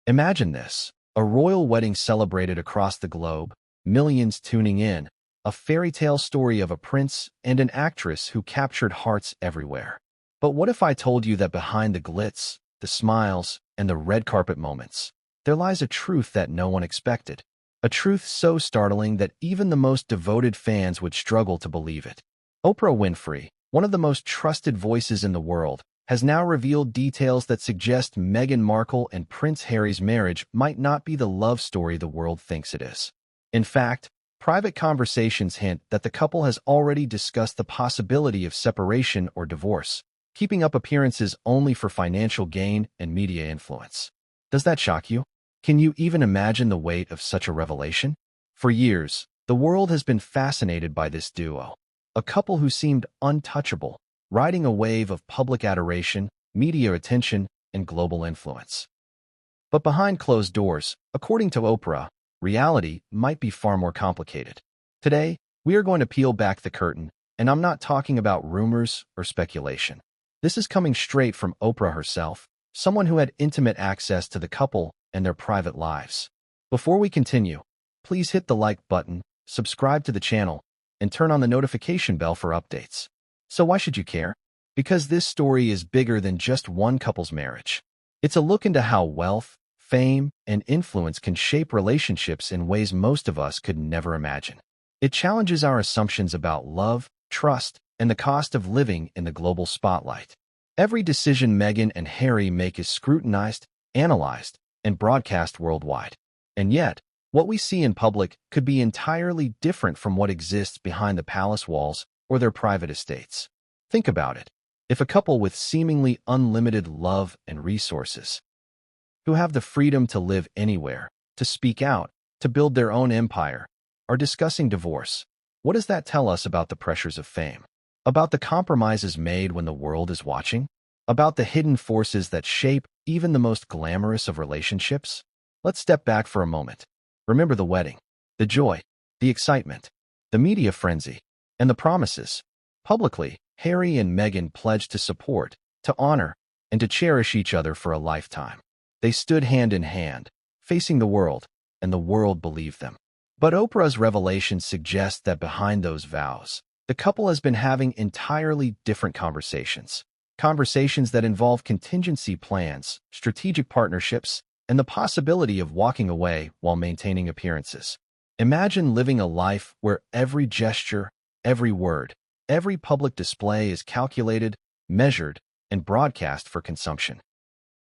Imagine this, a royal wedding celebrated across the globe, millions tuning in, a fairy tale story of a prince and an actress who captured hearts everywhere. But what if I told you that behind the glitz, the smiles, and the red carpet moments, there lies a truth that no one expected? A truth so startling that even the most devoted fans would struggle to believe it. Oprah Winfrey, one of the most trusted voices in the world, has now revealed details that suggest Meghan Markle and Prince Harry's marriage might not be the love story the world thinks it is. In fact, private conversations hint that the couple has already discussed the possibility of separation or divorce, keeping up appearances only for financial gain and media influence. Does that shock you? Can you even imagine the weight of such a revelation? For years, the world has been fascinated by this duo, a couple who seemed untouchable, riding a wave of public adoration, media attention, and global influence. But behind closed doors, according to Oprah, reality might be far more complicated. Today, we are going to peel back the curtain, and I'm not talking about rumors or speculation. This is coming straight from Oprah herself, someone who had intimate access to the couple and their private lives. Before we continue, please hit the like button, subscribe to the channel, and turn on the notification bell for updates. So why should you care? Because this story is bigger than just one couple's marriage. It's a look into how wealth, fame, and influence can shape relationships in ways most of us could never imagine. It challenges our assumptions about love, trust, and the cost of living in the global spotlight. Every decision Meghan and Harry make is scrutinized, analyzed, and broadcast worldwide. And yet, what we see in public could be entirely different from what exists behind the palace walls or their private estates. Think about it. If a couple with seemingly unlimited love and resources, who have the freedom to live anywhere, to speak out, to build their own empire, are discussing divorce, what does that tell us about the pressures of fame? About the compromises made when the world is watching? About the hidden forces that shape even the most glamorous of relationships? Let's step back for a moment. Remember the wedding, the joy, the excitement, the media frenzy, and the promises. Publicly, Harry and Meghan pledged to support, to honor, and to cherish each other for a lifetime. They stood hand in hand, facing the world, and the world believed them. But Oprah's revelations suggest that behind those vows, the couple has been having entirely different conversations. Conversations that involve contingency plans, strategic partnerships, and the possibility of walking away while maintaining appearances. Imagine living a life where every gesture, every word, every public display is calculated, measured, and broadcast for consumption.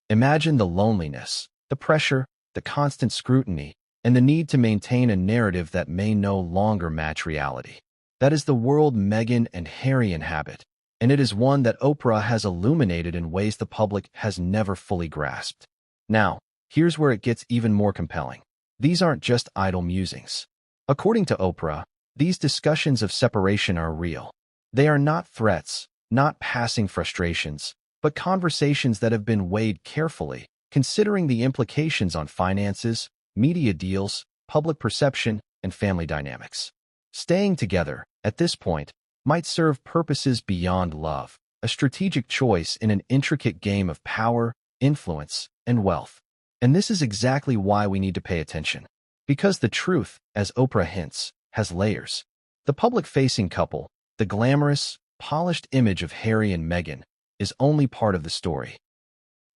Imagine the loneliness, the pressure, the constant scrutiny, and the need to maintain a narrative that may no longer match reality. That is the world Meghan and Harry inhabit, and it is one that Oprah has illuminated in ways the public has never fully grasped. Now, here's where it gets even more compelling. These aren't just idle musings. According to Oprah, these discussions of separation are real. They are not threats, not passing frustrations, but conversations that have been weighed carefully, considering the implications on finances, media deals, public perception, and family dynamics. Staying together, at this point, might serve purposes beyond love, a strategic choice in an intricate game of power, influence, and wealth. And this is exactly why we need to pay attention. Because the truth, as Oprah hints, has layers. The public-facing couple, the glamorous, polished image of Harry and Meghan, is only part of the story.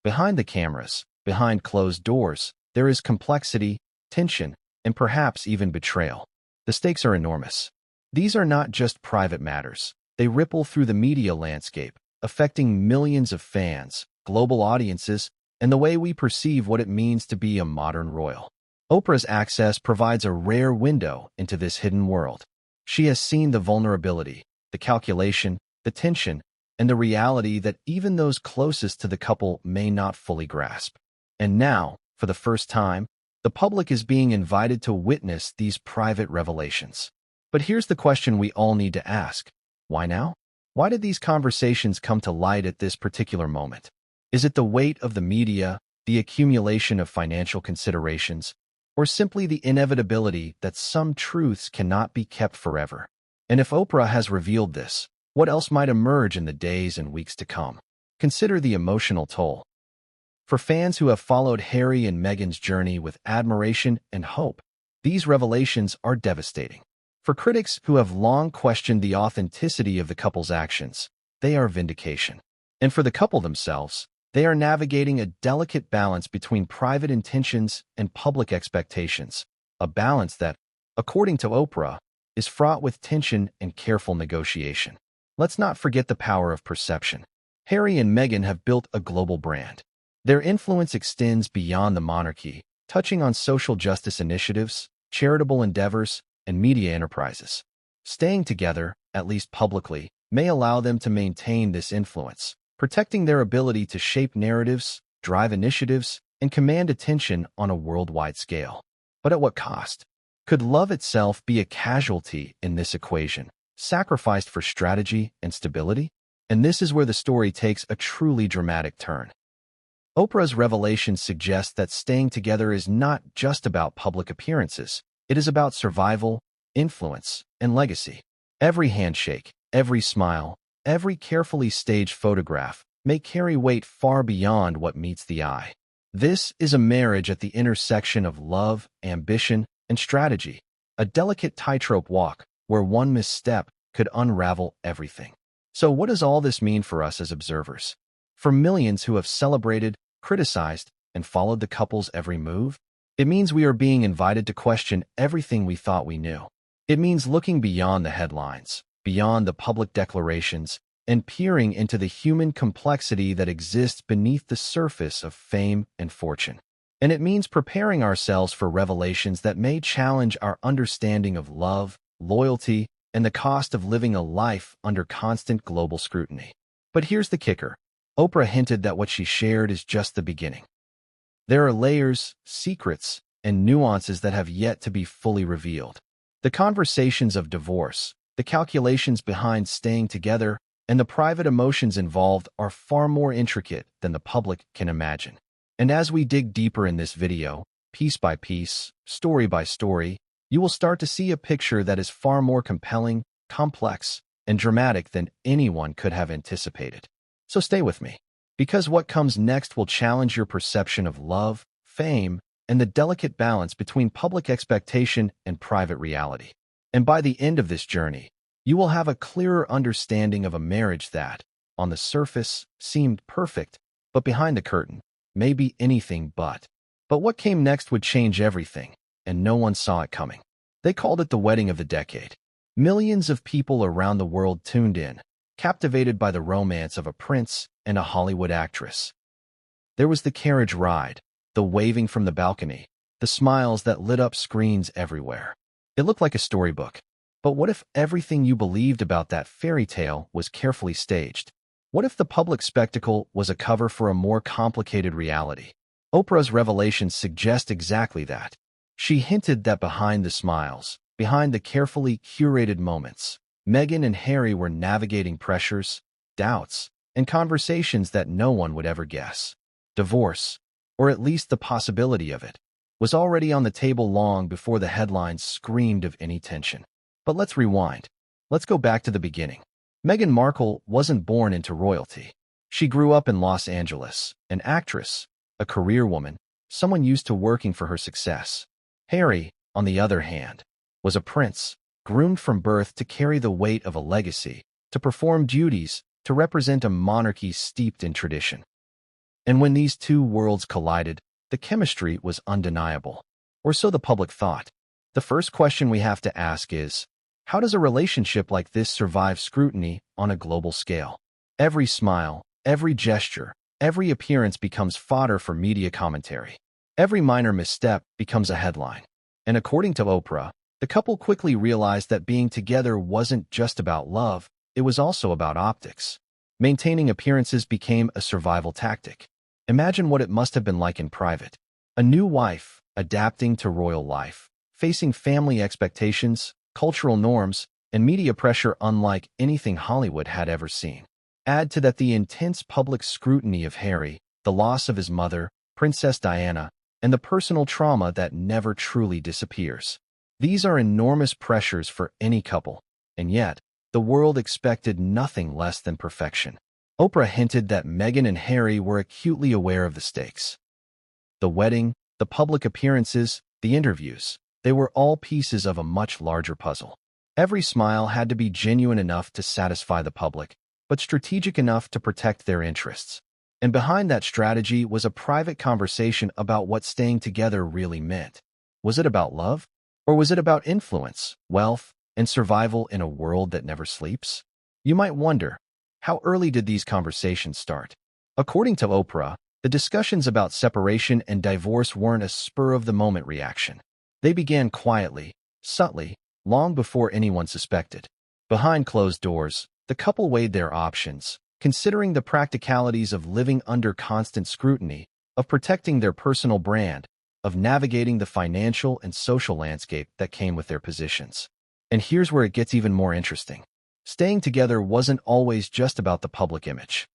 Behind the cameras, behind closed doors, there is complexity, tension, and perhaps even betrayal. The stakes are enormous. These are not just private matters. They ripple through the media landscape, affecting millions of fans, global audiences, and the way we perceive what it means to be a modern royal. Oprah's access provides a rare window into this hidden world. She has seen the vulnerability, the calculation, the tension, and the reality that even those closest to the couple may not fully grasp. And now, for the first time, the public is being invited to witness these private revelations. But here's the question we all need to ask. Why now? Why did these conversations come to light at this particular moment? Is it the weight of the media, the accumulation of financial considerations, or simply the inevitability that some truths cannot be kept forever? And if Oprah has revealed this, what else might emerge in the days and weeks to come? Consider the emotional toll. For fans who have followed Harry and Meghan's journey with admiration and hope, these revelations are devastating. For critics who have long questioned the authenticity of the couple's actions, they are vindication. And for the couple themselves, they are navigating a delicate balance between private intentions and public expectations, a balance that, according to Oprah, is fraught with tension and careful negotiation. Let's not forget the power of perception. Harry and Meghan have built a global brand. Their influence extends beyond the monarchy, touching on social justice initiatives, charitable endeavors, and media enterprises. Staying together, at least publicly, may allow them to maintain this influence, protecting their ability to shape narratives, drive initiatives, and command attention on a worldwide scale. But at what cost? Could love itself be a casualty in this equation, sacrificed for strategy and stability? And this is where the story takes a truly dramatic turn. Oprah's revelations suggest that staying together is not just about public appearances. It is about survival, influence, and legacy. Every handshake, every smile, every carefully staged photograph may carry weight far beyond what meets the eye. This is a marriage at the intersection of love, ambition, and strategy, a delicate tightrope walk where one misstep could unravel everything. So what does all this mean for us as observers? For millions who have celebrated, criticized, and followed the couple's every move, it means we are being invited to question everything we thought we knew. It means looking beyond the headlines, beyond the public declarations, and peering into the human complexity that exists beneath the surface of fame and fortune. And it means preparing ourselves for revelations that may challenge our understanding of love, loyalty, and the cost of living a life under constant global scrutiny. But here's the kicker. Oprah hinted that what she shared is just the beginning. There are layers, secrets, and nuances that have yet to be fully revealed. The conversations of divorce, the calculations behind staying together, and the private emotions involved are far more intricate than the public can imagine. And as we dig deeper in this video, piece by piece, story by story, you will start to see a picture that is far more compelling, complex, and dramatic than anyone could have anticipated. So stay with me, because what comes next will challenge your perception of love, fame, and the delicate balance between public expectation and private reality. And by the end of this journey, you will have a clearer understanding of a marriage that, on the surface, seemed perfect, but behind the curtain, may be anything but. But what came next would change everything, and no one saw it coming. They called it the wedding of the decade. Millions of people around the world tuned in, captivated by the romance of a prince and a Hollywood actress. There was the carriage ride, the waving from the balcony, the smiles that lit up screens everywhere. It looked like a storybook. But what if everything you believed about that fairy tale was carefully staged? What if the public spectacle was a cover for a more complicated reality? Oprah's revelations suggest exactly that. She hinted that behind the smiles, behind the carefully curated moments, Meghan and Harry were navigating pressures, doubts, and conversations that no one would ever guess. Divorce, or at least the possibility of it, was already on the table long before the headlines screamed of any tension. But let's rewind. Let's go back to the beginning. Meghan Markle wasn't born into royalty. She grew up in Los Angeles, an actress, a career woman, someone used to working for her success. Harry, on the other hand, was a prince, groomed from birth to carry the weight of a legacy, to perform duties, to represent a monarchy steeped in tradition. And when these two worlds collided, the chemistry was undeniable. Or so the public thought. The first question we have to ask is, how does a relationship like this survive scrutiny on a global scale? Every smile, every gesture, every appearance becomes fodder for media commentary. Every minor misstep becomes a headline. And according to Oprah, the couple quickly realized that being together wasn't just about love, it was also about optics. Maintaining appearances became a survival tactic. Imagine what it must have been like in private. A new wife, adapting to royal life, facing family expectations, cultural norms, and media pressure unlike anything Hollywood had ever seen. Add to that the intense public scrutiny of Harry, the loss of his mother, Princess Diana, and the personal trauma that never truly disappears. These are enormous pressures for any couple, and yet, the world expected nothing less than perfection. Oprah hinted that Meghan and Harry were acutely aware of the stakes. The wedding, the public appearances, the interviews, they were all pieces of a much larger puzzle. Every smile had to be genuine enough to satisfy the public, but strategic enough to protect their interests. And behind that strategy was a private conversation about what staying together really meant. Was it about love? Or was it about influence, wealth, and survival in a world that never sleeps? You might wonder, how early did these conversations start? According to Oprah, the discussions about separation and divorce weren't a spur-of-the-moment reaction. They began quietly, subtly, long before anyone suspected. Behind closed doors, the couple weighed their options, considering the practicalities of living under constant scrutiny, of protecting their personal brand, of navigating the financial and social landscape that came with their positions. And here's where it gets even more interesting. Staying together wasn't always just about the public image.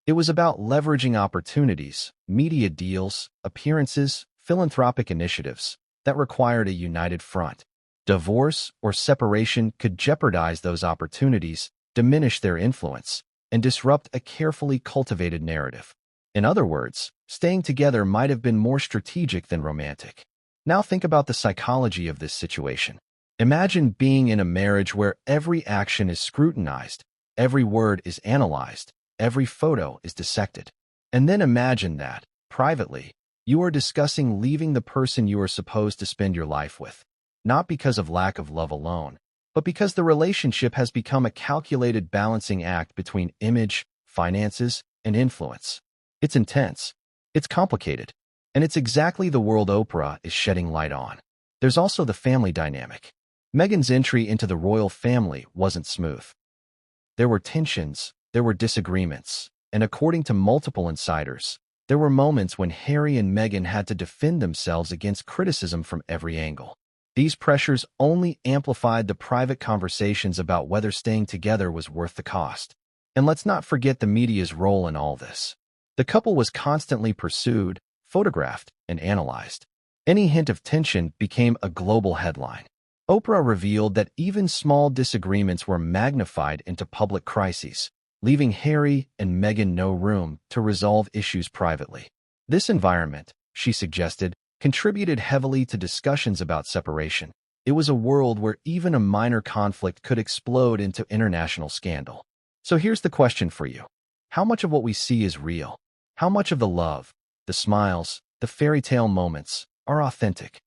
It was about leveraging opportunities, media deals, appearances, philanthropic initiatives that required a united front. Divorce or separation could jeopardize those opportunities, diminish their influence, and disrupt a carefully cultivated narrative. In other words, staying together might have been more strategic than romantic. Now think about the psychology of this situation. Imagine being in a marriage where every action is scrutinized, every word is analyzed, every photo is dissected. And then imagine that, privately, you are discussing leaving the person you are supposed to spend your life with. Not because of lack of love alone, but because the relationship has become a calculated balancing act between image, finances, and influence. It's intense, it's complicated, and it's exactly the world Oprah is shedding light on. There's also the family dynamic. Meghan's entry into the royal family wasn't smooth. There were tensions, there were disagreements, and according to multiple insiders, there were moments when Harry and Meghan had to defend themselves against criticism from every angle. These pressures only amplified the private conversations about whether staying together was worth the cost. And let's not forget the media's role in all this. The couple was constantly pursued, photographed, and analyzed. Any hint of tension became a global headline. Oprah revealed that even small disagreements were magnified into public crises, leaving Harry and Meghan no room to resolve issues privately. This environment, she suggested, contributed heavily to discussions about separation. It was a world where even a minor conflict could explode into international scandal. So here's the question for you. How much of what we see is real? How much of the love, the smiles, the fairy tale moments are authentic?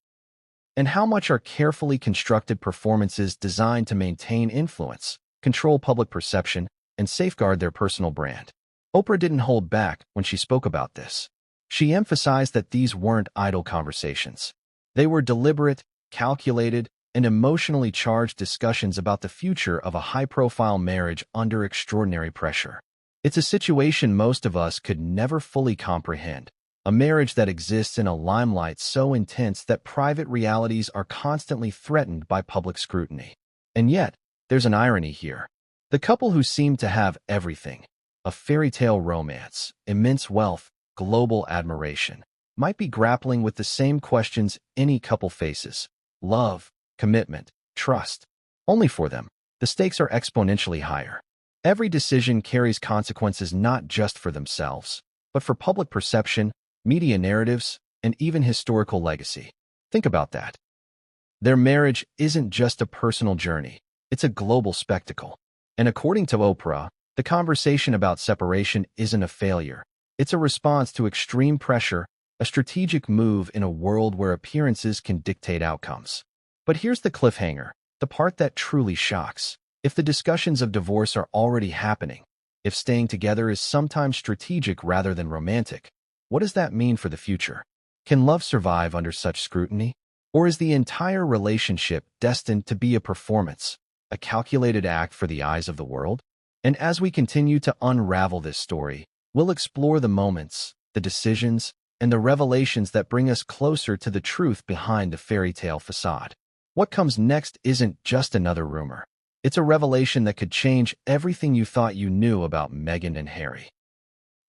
And how much are carefully constructed performances designed to maintain influence, control public perception, and safeguard their personal brand? Oprah didn't hold back when she spoke about this. She emphasized that these weren't idle conversations. They were deliberate, calculated, and emotionally charged discussions about the future of a high-profile marriage under extraordinary pressure. It's a situation most of us could never fully comprehend, a marriage that exists in a limelight so intense that private realities are constantly threatened by public scrutiny. And yet, there's an irony here. The couple who seemed to have everything, a fairy tale romance, immense wealth, global admiration, might be grappling with the same questions any couple faces: love, commitment, trust. Only for them, the stakes are exponentially higher. Every decision carries consequences not just for themselves, but for public perception, media narratives, and even historical legacy. Think about that. Their marriage isn't just a personal journey, it's a global spectacle. And according to Oprah, the conversation about separation isn't a failure. It's a response to extreme pressure, a strategic move in a world where appearances can dictate outcomes. But here's the cliffhanger, the part that truly shocks. If the discussions of divorce are already happening, if staying together is sometimes strategic rather than romantic, what does that mean for the future? Can love survive under such scrutiny? Or is the entire relationship destined to be a performance, a calculated act for the eyes of the world? And as we continue to unravel this story, we'll explore the moments, the decisions, and the revelations that bring us closer to the truth behind the fairy tale facade. What comes next isn't just another rumor. It's a revelation that could change everything you thought you knew about Meghan and Harry.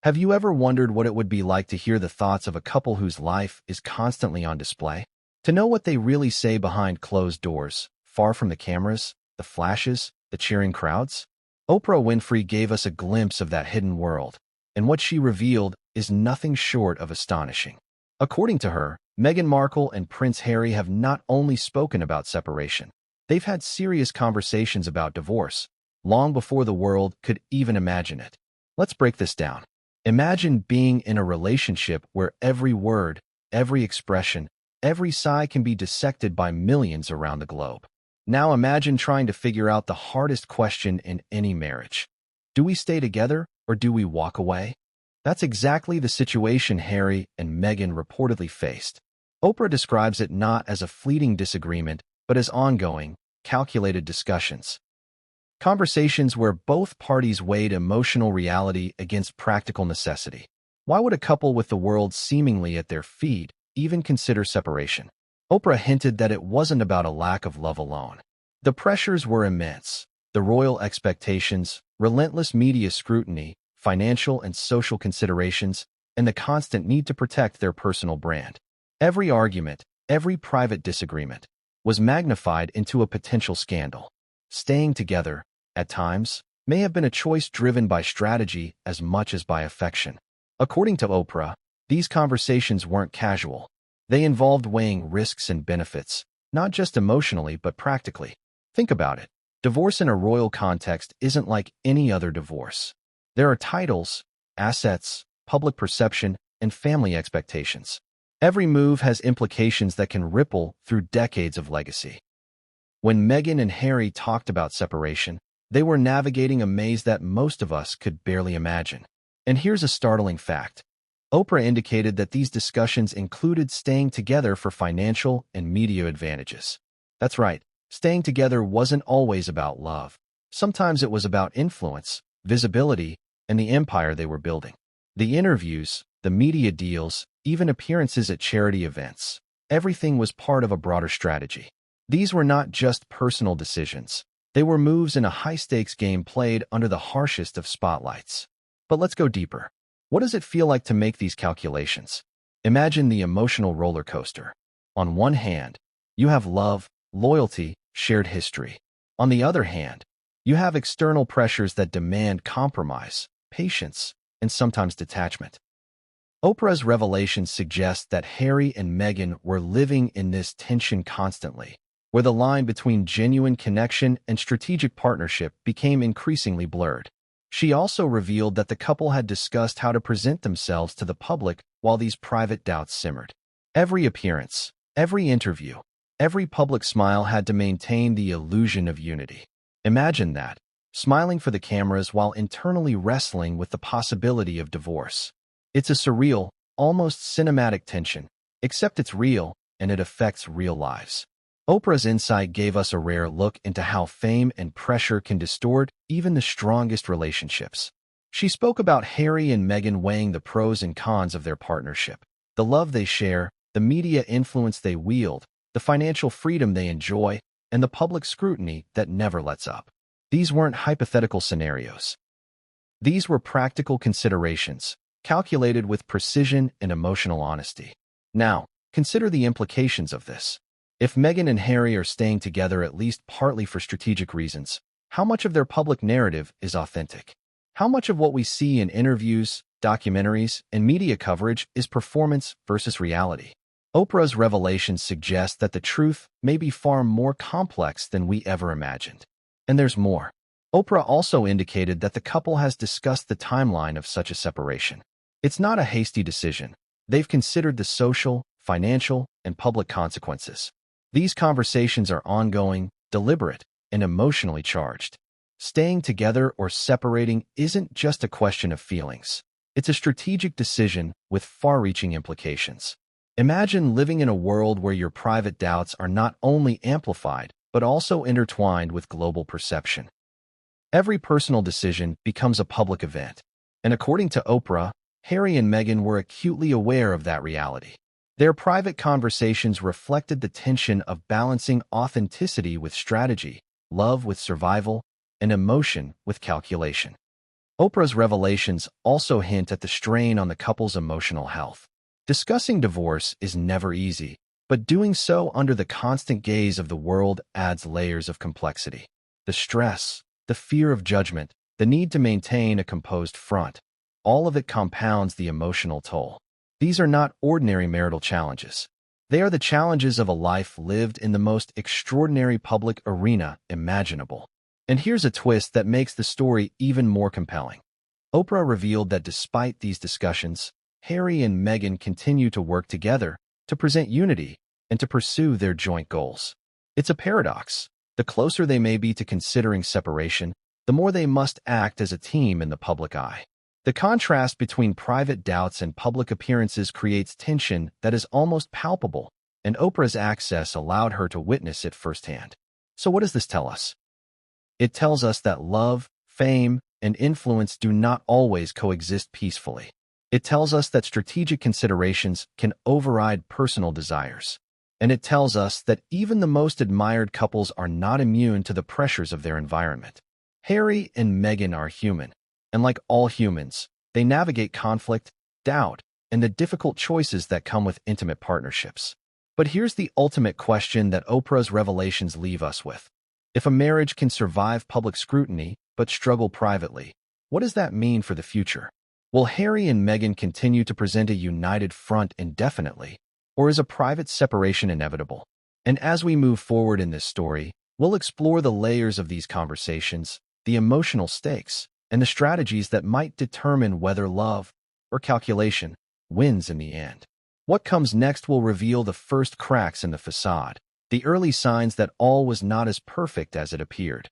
Have you ever wondered what it would be like to hear the thoughts of a couple whose life is constantly on display? To know what they really say behind closed doors, far from the cameras, the flashes, the cheering crowds? Oprah Winfrey gave us a glimpse of that hidden world, and what she revealed is nothing short of astonishing. According to her, Meghan Markle and Prince Harry have not only spoken about separation, they've had serious conversations about divorce, long before the world could even imagine it. Let's break this down. Imagine being in a relationship where every word, every expression, every sigh can be dissected by millions around the globe. Now imagine trying to figure out the hardest question in any marriage. Do we stay together or do we walk away? That's exactly the situation Harry and Meghan reportedly faced. Oprah describes it not as a fleeting disagreement, but as ongoing, calculated discussions. Conversations where both parties weighed emotional reality against practical necessity. Why would a couple with the world seemingly at their feet even consider separation? Oprah hinted that it wasn't about a lack of love alone. The pressures were immense. The royal expectations, relentless media scrutiny, financial and social considerations, and the constant need to protect their personal brand. Every argument, every private disagreement, was magnified into a potential scandal. Staying together, at times, may have been a choice driven by strategy as much as by affection. According to Oprah, these conversations weren't casual. They involved weighing risks and benefits, not just emotionally but practically. Think about it. Divorce in a royal context isn't like any other divorce. There are titles, assets, public perception, and family expectations. Every move has implications that can ripple through decades of legacy. When Meghan and Harry talked about separation, they were navigating a maze that most of us could barely imagine. And here's a startling fact. Oprah indicated that these discussions included staying together for financial and media advantages. That's right, staying together wasn't always about love. Sometimes it was about influence, visibility, and the empire they were building. The interviews, the media deals, even appearances at charity events. Everything was part of a broader strategy. These were not just personal decisions. They were moves in a high-stakes game played under the harshest of spotlights. But let's go deeper. What does it feel like to make these calculations? Imagine the emotional roller coaster. On one hand, you have love, loyalty, shared history. On the other hand, you have external pressures that demand compromise, patience, and sometimes detachment. Oprah's revelations suggest that Harry and Meghan were living in this tension constantly, where the line between genuine connection and strategic partnership became increasingly blurred. She also revealed that the couple had discussed how to present themselves to the public while these private doubts simmered. Every appearance, every interview, every public smile had to maintain the illusion of unity. Imagine that, smiling for the cameras while internally wrestling with the possibility of divorce. It's a surreal, almost cinematic tension, except it's real and it affects real lives. Oprah's insight gave us a rare look into how fame and pressure can distort even the strongest relationships. She spoke about Harry and Meghan weighing the pros and cons of their partnership, the love they share, the media influence they wield, the financial freedom they enjoy, and the public scrutiny that never lets up. These weren't hypothetical scenarios. These were practical considerations, calculated with precision and emotional honesty. Now, consider the implications of this. If Meghan and Harry are staying together at least partly for strategic reasons, how much of their public narrative is authentic? How much of what we see in interviews, documentaries, and media coverage is performance versus reality? Oprah's revelations suggest that the truth may be far more complex than we ever imagined. And there's more. Oprah also indicated that the couple has discussed the timeline of such a separation. It's not a hasty decision. They've considered the social, financial, and public consequences. These conversations are ongoing, deliberate, and emotionally charged. Staying together or separating isn't just a question of feelings. It's a strategic decision with far-reaching implications. Imagine living in a world where your private doubts are not only amplified, but also intertwined with global perception. Every personal decision becomes a public event. And according to Oprah, Harry and Meghan were acutely aware of that reality. Their private conversations reflected the tension of balancing authenticity with strategy, love with survival, and emotion with calculation. Oprah's revelations also hint at the strain on the couple's emotional health. Discussing divorce is never easy, but doing so under the constant gaze of the world adds layers of complexity. The stress, the fear of judgment, the need to maintain a composed front. All of it compounds the emotional toll. These are not ordinary marital challenges. They are the challenges of a life lived in the most extraordinary public arena imaginable. And here's a twist that makes the story even more compelling. Oprah revealed that despite these discussions, Harry and Meghan continue to work together to present unity and to pursue their joint goals. It's a paradox. The closer they may be to considering separation, the more they must act as a team in the public eye. The contrast between private doubts and public appearances creates tension that is almost palpable, and Oprah's access allowed her to witness it firsthand. So what does this tell us? It tells us that love, fame, and influence do not always coexist peacefully. It tells us that strategic considerations can override personal desires. And it tells us that even the most admired couples are not immune to the pressures of their environment. Harry and Meghan are human, and like all humans, they navigate conflict, doubt, and the difficult choices that come with intimate partnerships. But here's the ultimate question that Oprah's revelations leave us with. If a marriage can survive public scrutiny but struggle privately, what does that mean for the future? Will Harry and Meghan continue to present a united front indefinitely, or is a private separation inevitable? And as we move forward in this story, we'll explore the layers of these conversations, the emotional stakes, and the strategies that might determine whether love or calculation wins in the end. What comes next will reveal the first cracks in the facade, the early signs that all was not as perfect as it appeared,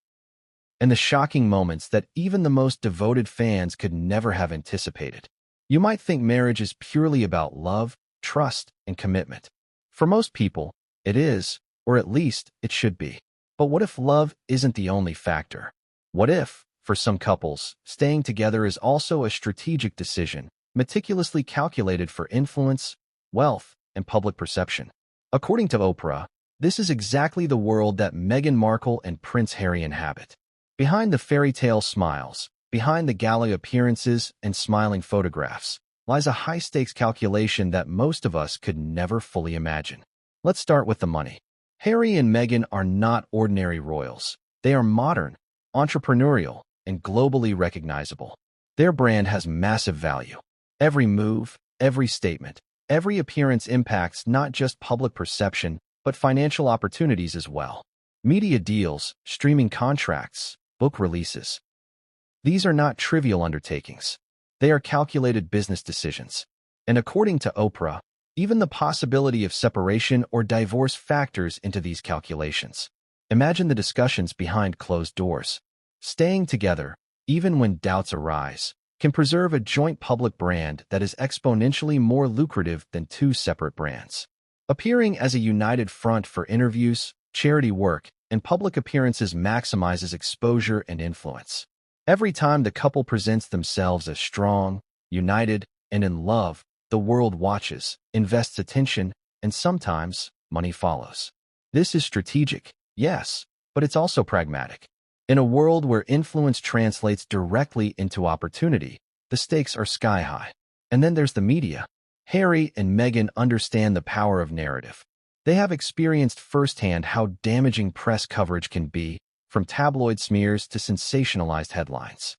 and the shocking moments that even the most devoted fans could never have anticipated. You might think marriage is purely about love, trust, and commitment. For most people, it is, or at least it should be. But what if love isn't the only factor? What if, for some couples, staying together is also a strategic decision, meticulously calculated for influence, wealth, and public perception? According to Oprah, this is exactly the world that Meghan Markle and Prince Harry inhabit. Behind the fairy tale smiles, behind the gala appearances and smiling photographs, lies a high-stakes calculation that most of us could never fully imagine. Let's start with the money. Harry and Meghan are not ordinary royals. They are modern, entrepreneurial, and globally recognizable. Their brand has massive value. Every move, every statement, every appearance impacts not just public perception, but financial opportunities as well. Media deals, streaming contracts, book releases. These are not trivial undertakings. They are calculated business decisions. And according to Oprah, even the possibility of separation or divorce factors into these calculations. Imagine the discussions behind closed doors. Staying together, even when doubts arise, can preserve a joint public brand that is exponentially more lucrative than two separate brands. Appearing as a united front for interviews, charity work, and public appearances maximizes exposure and influence. Every time the couple presents themselves as strong, united, and in love, the world watches, invests attention, and sometimes money follows. This is strategic, yes, but it's also pragmatic. In a world where influence translates directly into opportunity, the stakes are sky high. And then there's the media. Harry and Meghan understand the power of narrative. They have experienced firsthand how damaging press coverage can be, from tabloid smears to sensationalized headlines.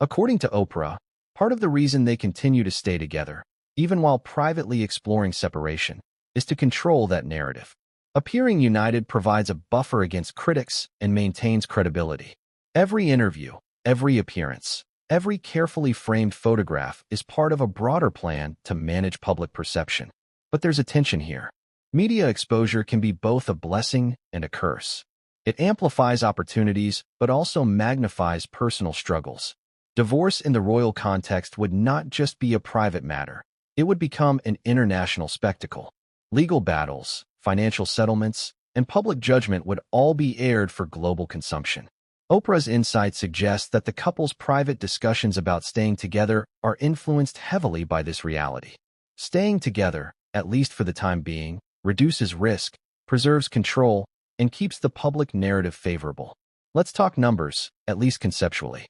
According to Oprah, part of the reason they continue to stay together, even while privately exploring separation, is to control that narrative. Appearing united provides a buffer against critics and maintains credibility. Every interview, every appearance, every carefully framed photograph is part of a broader plan to manage public perception. But there's a tension here. Media exposure can be both a blessing and a curse. It amplifies opportunities, but also magnifies personal struggles. Divorce in the royal context would not just be a private matter. It would become an international spectacle. Legal battles, financial settlements, and public judgment would all be aired for global consumption. Oprah's insight suggests that the couple's private discussions about staying together are influenced heavily by this reality. Staying together, at least for the time being, reduces risk, preserves control, and keeps the public narrative favorable. Let's talk numbers, at least conceptually.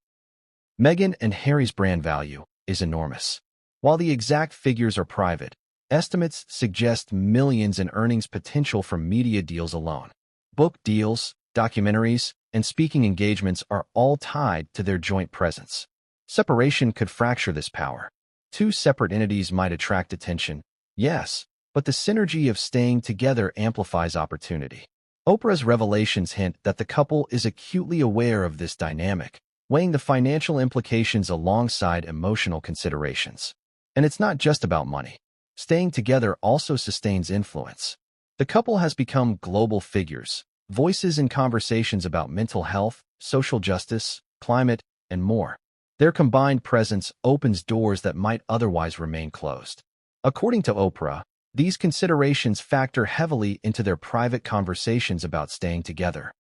Meghan and Harry's brand value is enormous. While the exact figures are private, estimates suggest millions in earnings potential from media deals alone. Book deals, documentaries, and speaking engagements are all tied to their joint presence. Separation could fracture this power. Two separate entities might attract attention, yes, but the synergy of staying together amplifies opportunity. Oprah's revelations hint that the couple is acutely aware of this dynamic, weighing the financial implications alongside emotional considerations. And it's not just about money. Staying together also sustains influence. The couple has become global figures, voices in conversations about mental health, social justice, climate, and more. Their combined presence opens doors that might otherwise remain closed. According to Oprah, these considerations factor heavily into their private conversations about staying together.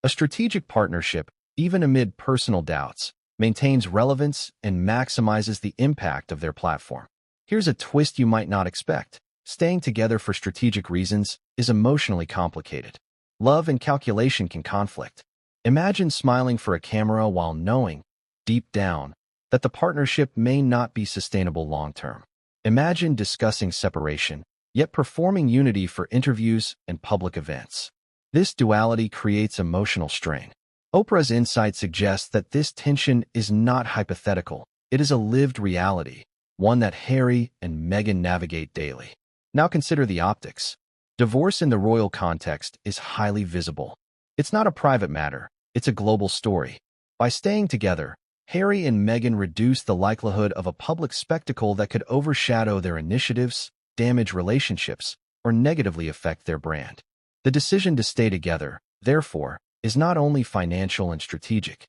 A strategic partnership, even amid personal doubts, maintains relevance and maximizes the impact of their platform. Here's a twist you might not expect. Staying together for strategic reasons is emotionally complicated. Love and calculation can conflict. Imagine smiling for a camera while knowing, deep down, that the partnership may not be sustainable long-term. Imagine discussing separation, yet performing unity for interviews and public events. This duality creates emotional strain. Oprah's insight suggests that this tension is not hypothetical. It is a lived reality, one that Harry and Meghan navigate daily. Now consider the optics. Divorce in the royal context is highly visible. It's not a private matter, it's a global story. By staying together, Harry and Meghan reduce the likelihood of a public spectacle that could overshadow their initiatives, damage relationships, or negatively affect their brand. The decision to stay together, therefore, is not only financial and strategic.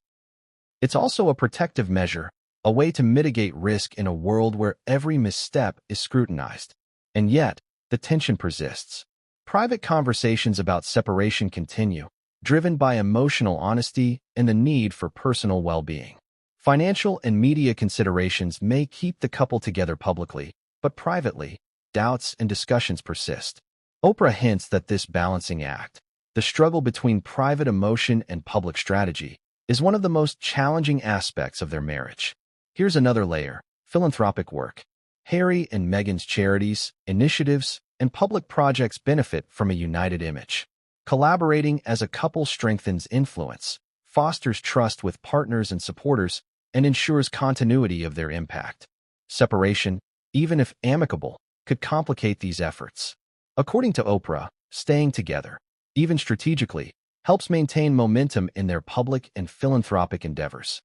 It's also a protective measure, a way to mitigate risk in a world where every misstep is scrutinized. And yet, the tension persists. Private conversations about separation continue, driven by emotional honesty and the need for personal well-being. Financial and media considerations may keep the couple together publicly, but privately, doubts and discussions persist. Oprah hints that this balancing act, the struggle between private emotion and public strategy, is one of the most challenging aspects of their marriage. Here's another layer: philanthropic work. Harry and Meghan's charities, initiatives, and public projects benefit from a united image. Collaborating as a couple strengthens influence, fosters trust with partners and supporters, and ensures continuity of their impact. Separation, even if amicable, could complicate these efforts. According to Oprah, staying together, even strategically, helps maintain momentum in their public and philanthropic endeavors.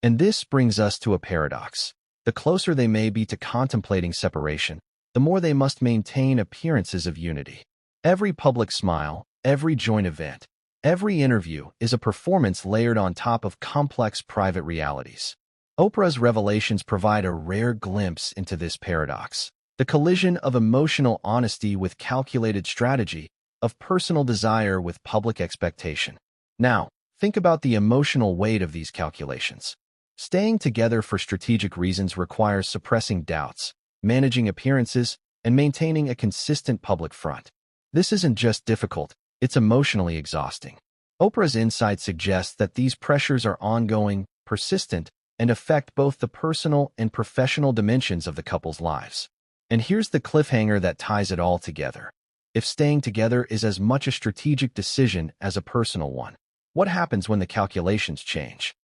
And this brings us to a paradox. The closer they may be to contemplating separation, the more they must maintain appearances of unity. Every public smile, every joint event, every interview is a performance layered on top of complex private realities. Oprah's revelations provide a rare glimpse into this paradox. The collision of emotional honesty with calculated strategy, of personal desire with public expectation. Now, think about the emotional weight of these calculations. Staying together for strategic reasons requires suppressing doubts, managing appearances, and maintaining a consistent public front. This isn't just difficult, it's emotionally exhausting. Oprah's insight suggests that these pressures are ongoing, persistent, and affect both the personal and professional dimensions of the couple's lives. And here's the cliffhanger that ties it all together. If staying together is as much a strategic decision as a personal one, what happens when the calculations change?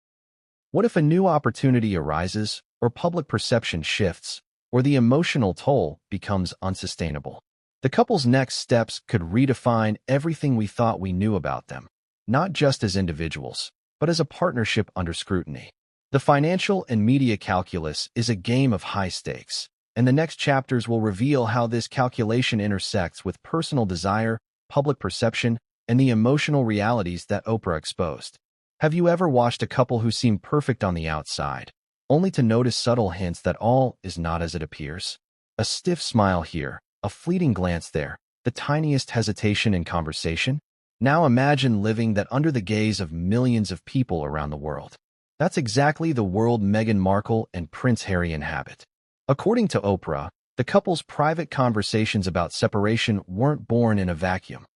What if a new opportunity arises, or public perception shifts, or the emotional toll becomes unsustainable? The couple's next steps could redefine everything we thought we knew about them, not just as individuals, but as a partnership under scrutiny. The financial and media calculus is a game of high stakes, and the next chapters will reveal how this calculation intersects with personal desire, public perception, and the emotional realities that Oprah exposed. Have you ever watched a couple who seem perfect on the outside, only to notice subtle hints that all is not as it appears? A stiff smile here, a fleeting glance there, the tiniest hesitation in conversation? Now imagine living that under the gaze of millions of people around the world. That's exactly the world Meghan Markle and Prince Harry inhabit. According to Oprah, the couple's private conversations about separation weren't born in a vacuum.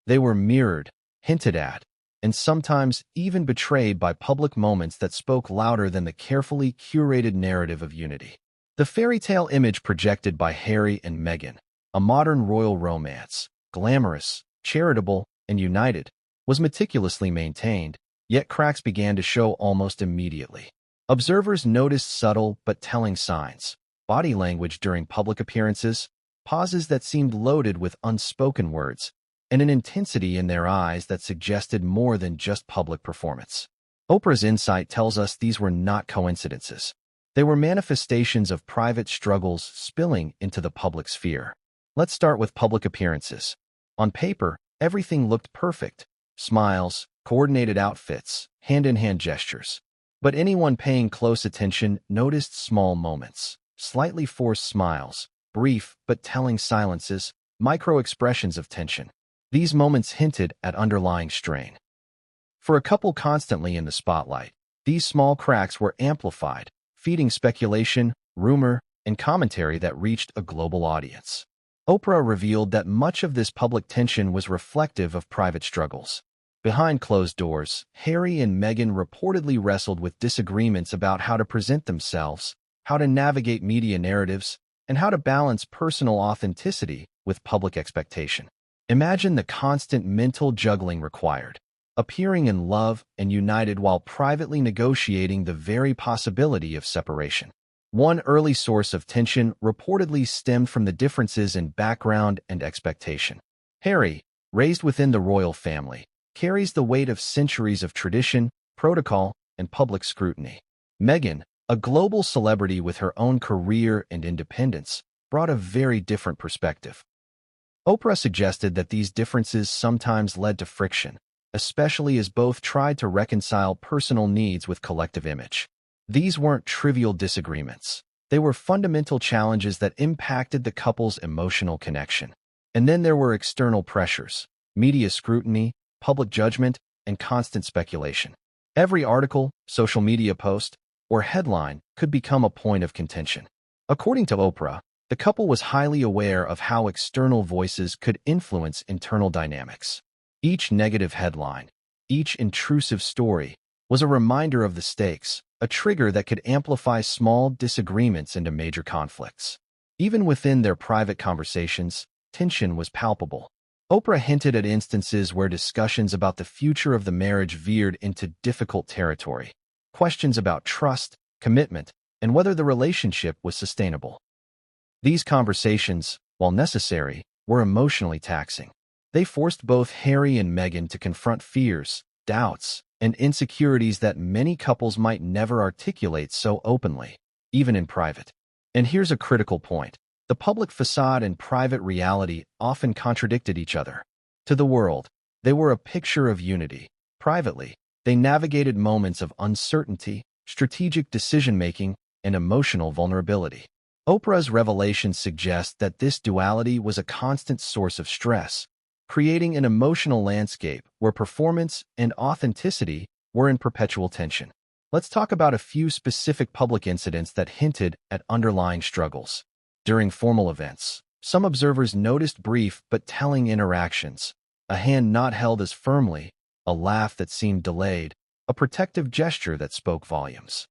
They were mirrored, hinted at, and sometimes even betrayed by public moments that spoke louder than the carefully curated narrative of unity. The fairy tale image projected by Harry and Meghan, a modern royal romance, glamorous, charitable, and united, was meticulously maintained, yet cracks began to show almost immediately. Observers noticed subtle but telling signs: body language during public appearances, pauses that seemed loaded with unspoken words, and an intensity in their eyes that suggested more than just public performance. Oprah's insight tells us these were not coincidences. They were manifestations of private struggles spilling into the public sphere. Let's start with public appearances. On paper, everything looked perfect: smiles, coordinated outfits, hand-in-hand gestures. But anyone paying close attention noticed small moments: slightly forced smiles, brief but telling silences, micro-expressions of tension. These moments hinted at underlying strain. For a couple constantly in the spotlight, these small cracks were amplified, feeding speculation, rumor, and commentary that reached a global audience. Oprah revealed that much of this public tension was reflective of private struggles. Behind closed doors, Harry and Meghan reportedly wrestled with disagreements about how to present themselves, how to navigate media narratives, and how to balance personal authenticity with public expectation. Imagine the constant mental juggling required: appearing in love and united while privately negotiating the very possibility of separation. One early source of tension reportedly stemmed from the differences in background and expectation. Harry, raised within the royal family, carries the weight of centuries of tradition, protocol, and public scrutiny. Meghan, a global celebrity with her own career and independence, brought a very different perspective. Oprah suggested that these differences sometimes led to friction, especially as both tried to reconcile personal needs with collective image. These weren't trivial disagreements. They were fundamental challenges that impacted the couple's emotional connection. And then there were external pressures: media scrutiny, public judgment, and constant speculation. Every article, social media post, or headline could become a point of contention. According to Oprah, the couple was highly aware of how external voices could influence internal dynamics. Each negative headline, each intrusive story, was a reminder of the stakes, a trigger that could amplify small disagreements into major conflicts. Even within their private conversations, tension was palpable. Oprah hinted at instances where discussions about the future of the marriage veered into difficult territory: questions about trust, commitment, and whether the relationship was sustainable. These conversations, while necessary, were emotionally taxing. They forced both Harry and Meghan to confront fears, doubts, and insecurities that many couples might never articulate so openly, even in private. And here's a critical point: the public facade and private reality often contradicted each other. To the world, they were a picture of unity. Privately, they navigated moments of uncertainty, strategic decision-making, and emotional vulnerability. Oprah's revelations suggest that this duality was a constant source of stress, creating an emotional landscape where performance and authenticity were in perpetual tension. Let's talk about a few specific public incidents that hinted at underlying struggles. During formal events, some observers noticed brief but telling interactions: a hand not held as firmly, a laugh that seemed delayed, a protective gesture that spoke volumes.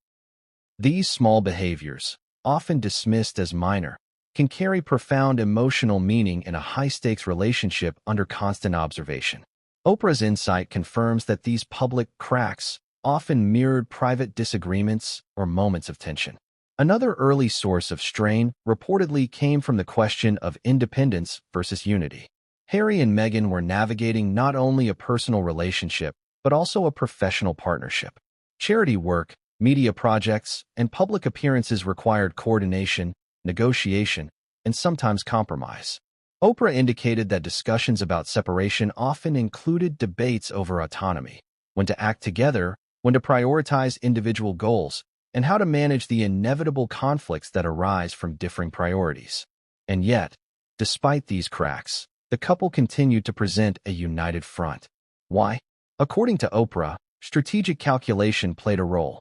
These small behaviors, often dismissed as minor, can carry profound emotional meaning in a high-stakes relationship under constant observation. Oprah's insight confirms that these public cracks often mirrored private disagreements or moments of tension. Another early source of strain reportedly came from the question of independence versus unity. Harry and Meghan were navigating not only a personal relationship, but also a professional partnership. Charity work, media projects, and public appearances required coordination, negotiation, and sometimes compromise. Oprah indicated that discussions about separation often included debates over autonomy: when to act together, when to prioritize individual goals, and how to manage the inevitable conflicts that arise from differing priorities. And yet, despite these cracks, the couple continued to present a united front. Why? According to Oprah, strategic calculation played a role.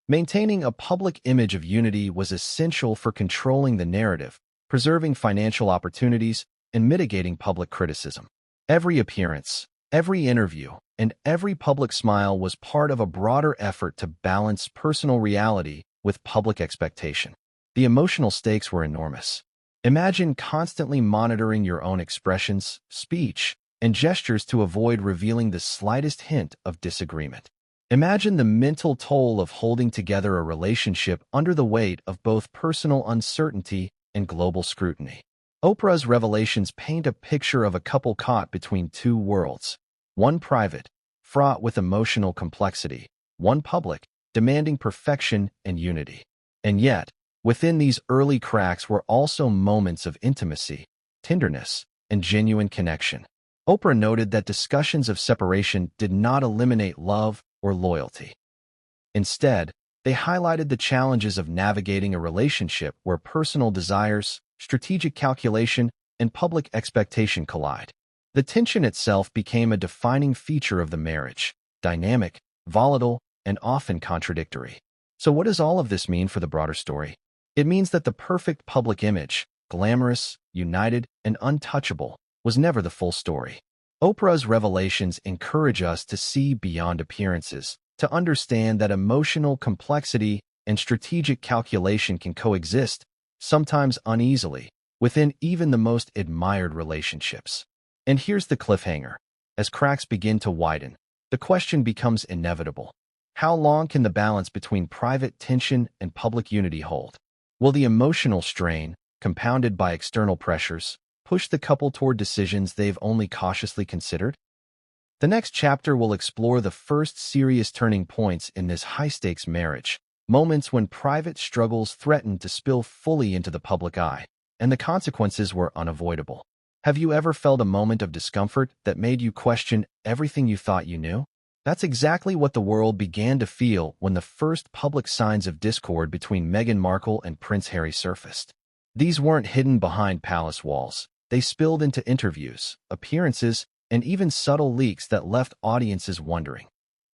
Maintaining a public image of unity was essential for controlling the narrative, preserving financial opportunities, and mitigating public criticism. Every appearance, every interview, and every public smile was part of a broader effort to balance personal reality with public expectation. The emotional stakes were enormous. Imagine constantly monitoring your own expressions, speech, and gestures to avoid revealing the slightest hint of disagreement. Imagine the mental toll of holding together a relationship under the weight of both personal uncertainty and global scrutiny. Oprah's revelations paint a picture of a couple caught between two worlds, one private, fraught with emotional complexity, one public, demanding perfection and unity. And yet, within these early cracks were also moments of intimacy, tenderness, and genuine connection. Oprah noted that discussions of separation did not eliminate love or loyalty. Instead, they highlighted the challenges of navigating a relationship where personal desires, strategic calculation, and public expectation collide. The tension itself became a defining feature of the marriage, dynamic, volatile, and often contradictory. So what does all of this mean for the broader story? It means that the perfect public image, glamorous, united, and untouchable, was never the full story. Oprah's revelations encourage us to see beyond appearances, to understand that emotional complexity and strategic calculation can coexist, sometimes uneasily, within even the most admired relationships. And here's the cliffhanger. As cracks begin to widen, the question becomes inevitable. How long can the balance between private tension and public unity hold? Will the emotional strain, compounded by external pressures, push the couple toward decisions they've only cautiously considered? The next chapter will explore the first serious turning points in this high-stakes marriage, moments when private struggles threatened to spill fully into the public eye, and the consequences were unavoidable. Have you ever felt a moment of discomfort that made you question everything you thought you knew? That's exactly what the world began to feel when the first public signs of discord between Meghan Markle and Prince Harry surfaced. These weren't hidden behind palace walls. They spilled into interviews, appearances, and even subtle leaks that left audiences wondering,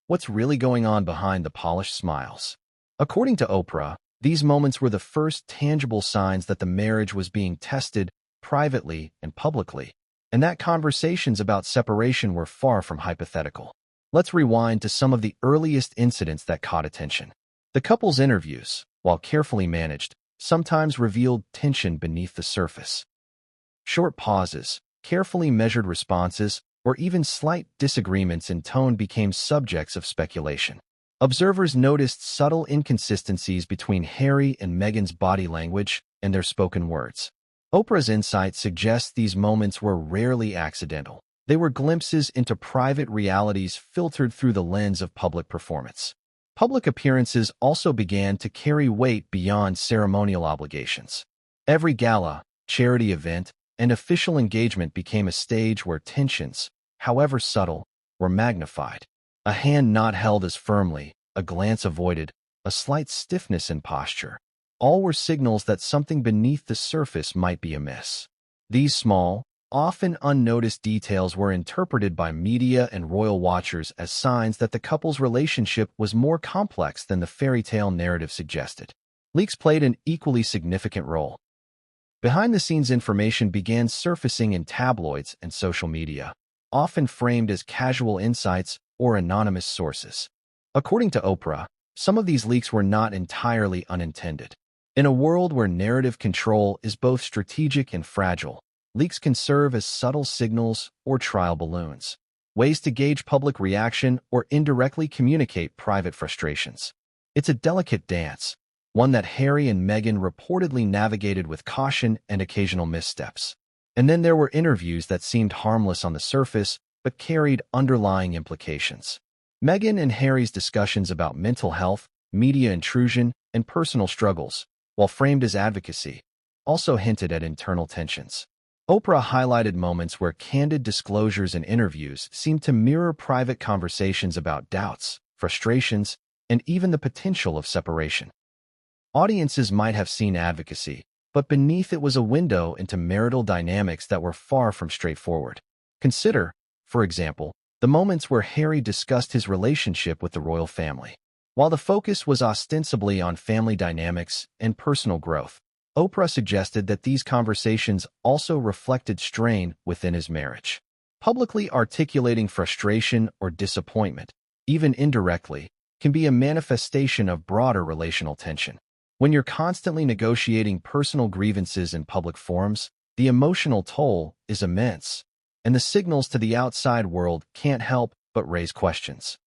what's really going on behind the polished smiles? According to Oprah, these moments were the first tangible signs that the marriage was being tested privately and publicly, and that conversations about separation were far from hypothetical. Let's rewind to some of the earliest incidents that caught attention. The couple's interviews, while carefully managed, sometimes revealed tension beneath the surface. Short pauses, carefully measured responses, or even slight disagreements in tone became subjects of speculation. Observers noticed subtle inconsistencies between Harry and Meghan's body language and their spoken words. Oprah's insight suggests these moments were rarely accidental. They were glimpses into private realities filtered through the lens of public performance. Public appearances also began to carry weight beyond ceremonial obligations. Every gala, charity event, and official engagement became a stage where tensions, however subtle, were magnified. A hand not held as firmly, a glance avoided, a slight stiffness in posture. All were signals that something beneath the surface might be amiss. These small, often unnoticed details were interpreted by media and royal watchers as signs that the couple's relationship was more complex than the fairy tale narrative suggested. Leaks played an equally significant role. Behind-the-scenes information began surfacing in tabloids and social media, often framed as casual insights or anonymous sources. According to Oprah, some of these leaks were not entirely unintended. In a world where narrative control is both strategic and fragile, leaks can serve as subtle signals or trial balloons, ways to gauge public reaction or indirectly communicate private frustrations. It's a delicate dance, one that Harry and Meghan reportedly navigated with caution and occasional missteps. And then there were interviews that seemed harmless on the surface but carried underlying implications. Meghan and Harry's discussions about mental health, media intrusion, and personal struggles, while framed as advocacy, also hinted at internal tensions. Oprah highlighted moments where candid disclosures in interviews seemed to mirror private conversations about doubts, frustrations, and even the potential of separation. Audiences might have seen advocacy, but beneath it was a window into marital dynamics that were far from straightforward. Consider, for example, the moments where Harry discussed his relationship with the royal family. While the focus was ostensibly on family dynamics and personal growth, Oprah suggested that these conversations also reflected strain within his marriage. Publicly articulating frustration or disappointment, even indirectly, can be a manifestation of broader relational tension. When you're constantly negotiating personal grievances in public forums, the emotional toll is immense. and the signals to the outside world can't help but raise questions.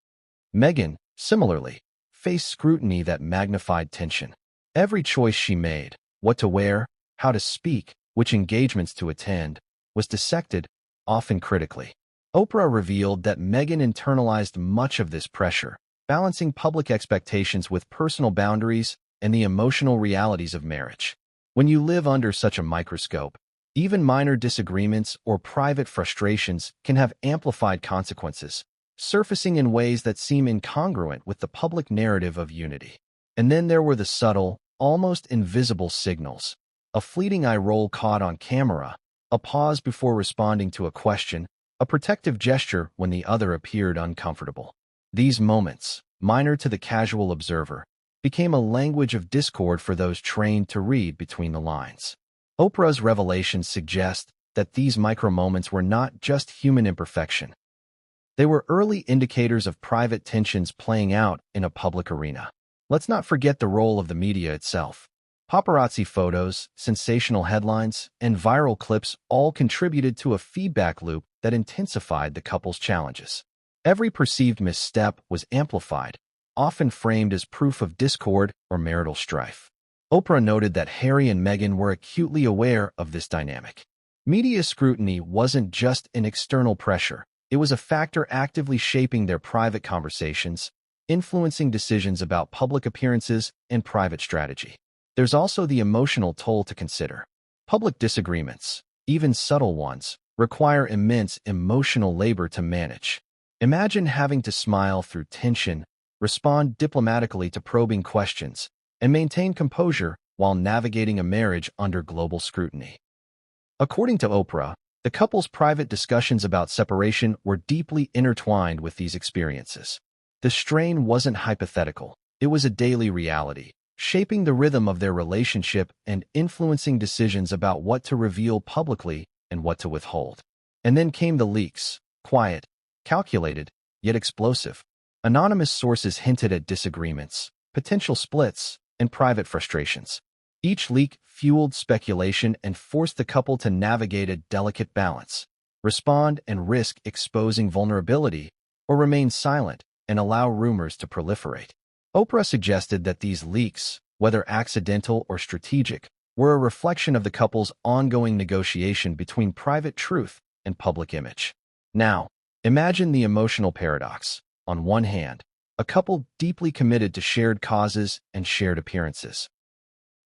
Meghan, similarly, faced scrutiny that magnified tension. Every choice she made, what to wear, how to speak, which engagements to attend, was dissected, often critically. Oprah revealed that Meghan internalized much of this pressure, balancing public expectations with personal boundaries and the emotional realities of marriage. When you live under such a microscope, even minor disagreements or private frustrations can have amplified consequences, surfacing in ways that seem incongruent with the public narrative of unity. And then there were the subtle, almost invisible signals. A fleeting eye roll caught on camera, a pause before responding to a question, a protective gesture when the other appeared uncomfortable. These moments, minor to the casual observer, became a language of discord for those trained to read between the lines. Oprah's revelations suggest that these micro-moments were not just human imperfection. They were early indicators of private tensions playing out in a public arena. Let's not forget the role of the media itself. Paparazzi photos, sensational headlines, and viral clips all contributed to a feedback loop that intensified the couple's challenges. Every perceived misstep was amplified, often framed as proof of discord or marital strife. Oprah noted that Harry and Meghan were acutely aware of this dynamic. Media scrutiny wasn't just an external pressure, it was a factor actively shaping their private conversations, influencing decisions about public appearances and private strategy. There's also the emotional toll to consider. Public disagreements, even subtle ones, require immense emotional labor to manage. Imagine having to smile through tension, respond diplomatically to probing questions, and maintain composure while navigating a marriage under global scrutiny. According to Oprah, the couple's private discussions about separation were deeply intertwined with these experiences. The strain wasn't hypothetical, it was a daily reality, shaping the rhythm of their relationship and influencing decisions about what to reveal publicly and what to withhold. And then came the leaks, quiet, calculated, yet explosive. Anonymous sources hinted at disagreements, potential splits, and private frustrations. Each leak fueled speculation and forced the couple to navigate a delicate balance, respond and risk exposing vulnerability, or remain silent and allow rumors to proliferate. Oprah suggested that these leaks, whether accidental or strategic, were a reflection of the couple's ongoing negotiation between private truth and public image. Now, imagine the emotional paradox. On one hand, a couple deeply committed to shared causes and shared appearances.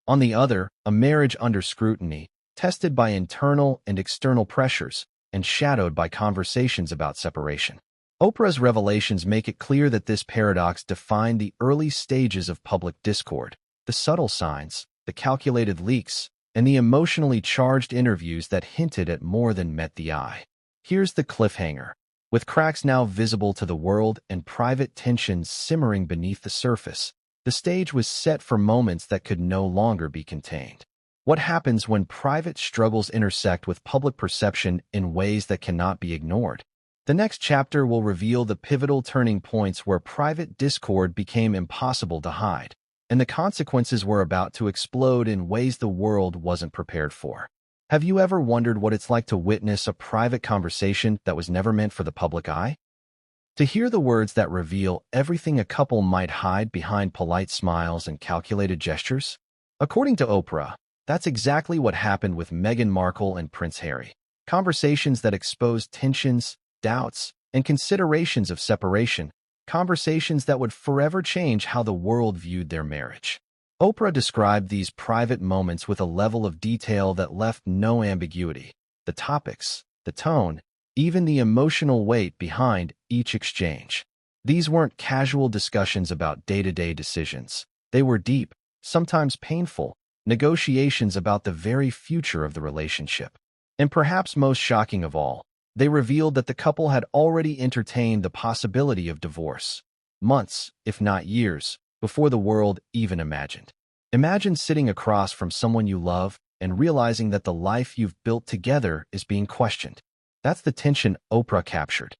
On the other, a marriage under scrutiny, tested by internal and external pressures, and shadowed by conversations about separation. Oprah's revelations make it clear that this paradox defined the early stages of public discord, the subtle signs, the calculated leaks, and the emotionally charged interviews that hinted at more than met the eye. Here's the cliffhanger. With cracks now visible to the world and private tensions simmering beneath the surface, the stage was set for moments that could no longer be contained. What happens when private struggles intersect with public perception in ways that cannot be ignored? The next chapter will reveal the pivotal turning points where private discord became impossible to hide, and the consequences were about to explode in ways the world wasn't prepared for. Have you ever wondered what it's like to witness a private conversation that was never meant for the public eye? To hear the words that reveal everything a couple might hide behind polite smiles and calculated gestures? According to Oprah, that's exactly what happened with Meghan Markle and Prince Harry. Conversations that exposed tensions, doubts, and considerations of separation, conversations that would forever change how the world viewed their marriage. Oprah described these private moments with a level of detail that left no ambiguity. The topics, the tone, even the emotional weight behind each exchange. These weren't casual discussions about day-to-day decisions. They were deep, sometimes painful, negotiations about the very future of the relationship. And perhaps most shocking of all, they revealed that the couple had already entertained the possibility of divorce, months, if not years, before the world even imagined. Imagine sitting across from someone you love and realizing that the life you've built together is being questioned. That's the tension Oprah captured.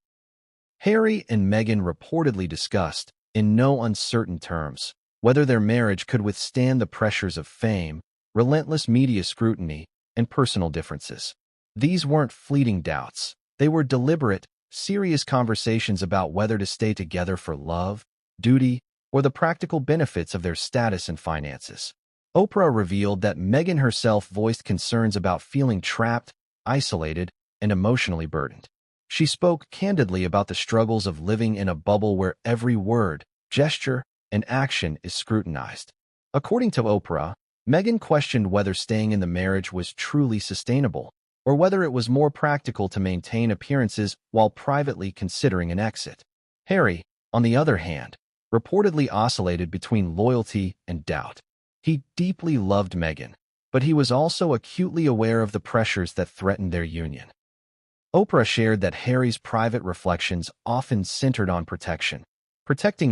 Harry and Meghan reportedly discussed, in no uncertain terms, whether their marriage could withstand the pressures of fame, relentless media scrutiny, and personal differences. These weren't fleeting doubts. They were deliberate, serious conversations about whether to stay together for love, duty, or the practical benefits of their status and finances. Oprah revealed that Meghan herself voiced concerns about feeling trapped, isolated, and emotionally burdened. She spoke candidly about the struggles of living in a bubble where every word, gesture, and action is scrutinized. According to Oprah, Meghan questioned whether staying in the marriage was truly sustainable, or whether it was more practical to maintain appearances while privately considering an exit. Harry, on the other hand, reportedly oscillated between loyalty and doubt. He deeply loved Meghan, but he was also acutely aware of the pressures that threatened their union. Oprah shared that Harry's private reflections often centered on protecting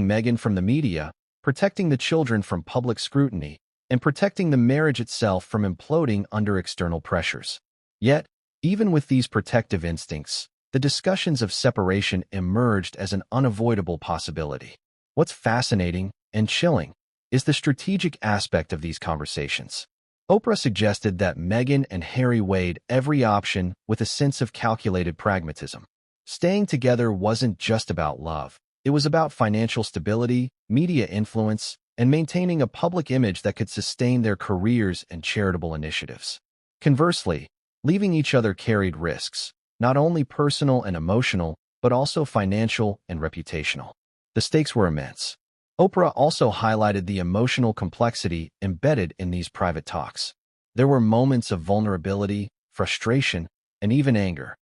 Meghan from the media, protecting the children from public scrutiny, and protecting the marriage itself from imploding under external pressures. Yet, even with these protective instincts, the discussions of separation emerged as an unavoidable possibility. What's fascinating and chilling is the strategic aspect of these conversations. Oprah suggested that Meghan and Harry weighed every option with a sense of calculated pragmatism. Staying together wasn't just about love. It was about financial stability, media influence, and maintaining a public image that could sustain their careers and charitable initiatives. Conversely, leaving each other carried risks, not only personal and emotional, but also financial and reputational. The stakes were immense. Oprah also highlighted the emotional complexity embedded in these private talks. There were moments of vulnerability, frustration, and even anger.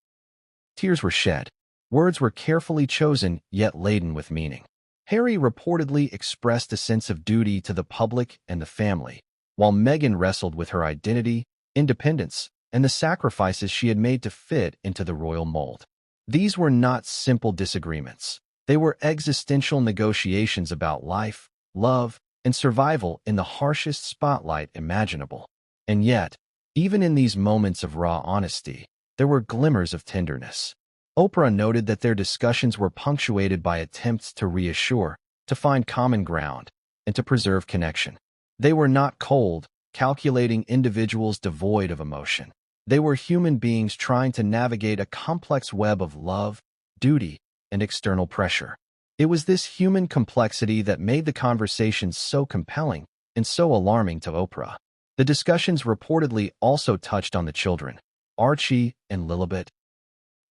Tears were shed. Words were carefully chosen, yet laden with meaning. Harry reportedly expressed a sense of duty to the public and the family, while Meghan wrestled with her identity, independence, and the sacrifices she had made to fit into the royal mold. These were not simple disagreements. They were existential negotiations about life, love, and survival in the harshest spotlight imaginable. And yet, even in these moments of raw honesty, there were glimmers of tenderness. Oprah noted that their discussions were punctuated by attempts to reassure, to find common ground, and to preserve connection. They were not cold, calculating individuals devoid of emotion. They were human beings trying to navigate a complex web of love, duty, and external pressure. It was this human complexity that made the conversations so compelling and so alarming to Oprah. The discussions reportedly also touched on the children, Archie and Lilibet,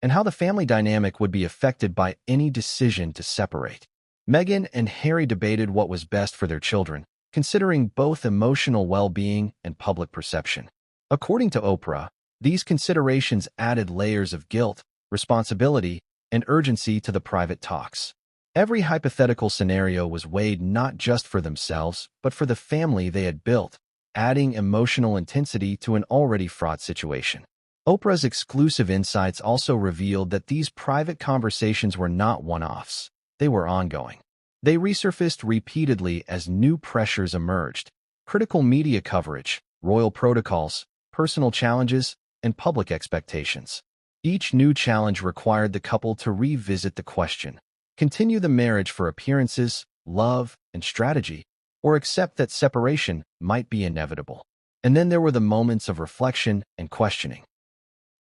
and how the family dynamic would be affected by any decision to separate. Meghan and Harry debated what was best for their children, considering both emotional well-being and public perception. According to Oprah, these considerations added layers of guilt, responsibility, and urgency to the private talks. Every hypothetical scenario was weighed not just for themselves, but for the family they had built, adding emotional intensity to an already fraught situation. Oprah's exclusive insights also revealed that these private conversations were not one-offs. They were ongoing. They resurfaced repeatedly as new pressures emerged: critical media coverage, royal protocols, personal challenges, and public expectations. Each new challenge required the couple to revisit the question: continue the marriage for appearances, love, and strategy, or accept that separation might be inevitable. And then there were the moments of reflection and questioning.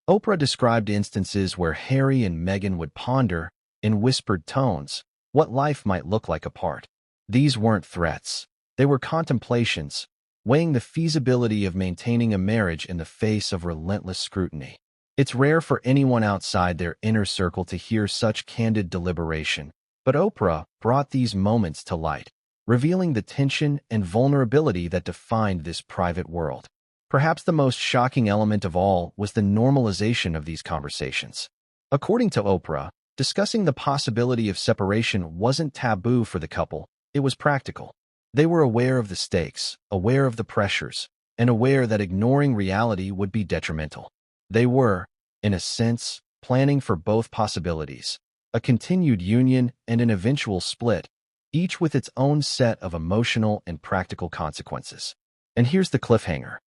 Oprah described instances where Harry and Meghan would ponder, in whispered tones, what life might look like apart. These weren't threats. They were contemplations, weighing the feasibility of maintaining a marriage in the face of relentless scrutiny. It's rare for anyone outside their inner circle to hear such candid deliberation, but Oprah brought these moments to light, revealing the tension and vulnerability that defined this private world. Perhaps the most shocking element of all was the normalization of these conversations. According to Oprah, discussing the possibility of separation wasn't taboo for the couple, it was practical. They were aware of the stakes, aware of the pressures, and aware that ignoring reality would be detrimental. They were, in a sense, planning for both possibilities: a continued union and an eventual split, each with its own set of emotional and practical consequences. And here's the cliffhanger.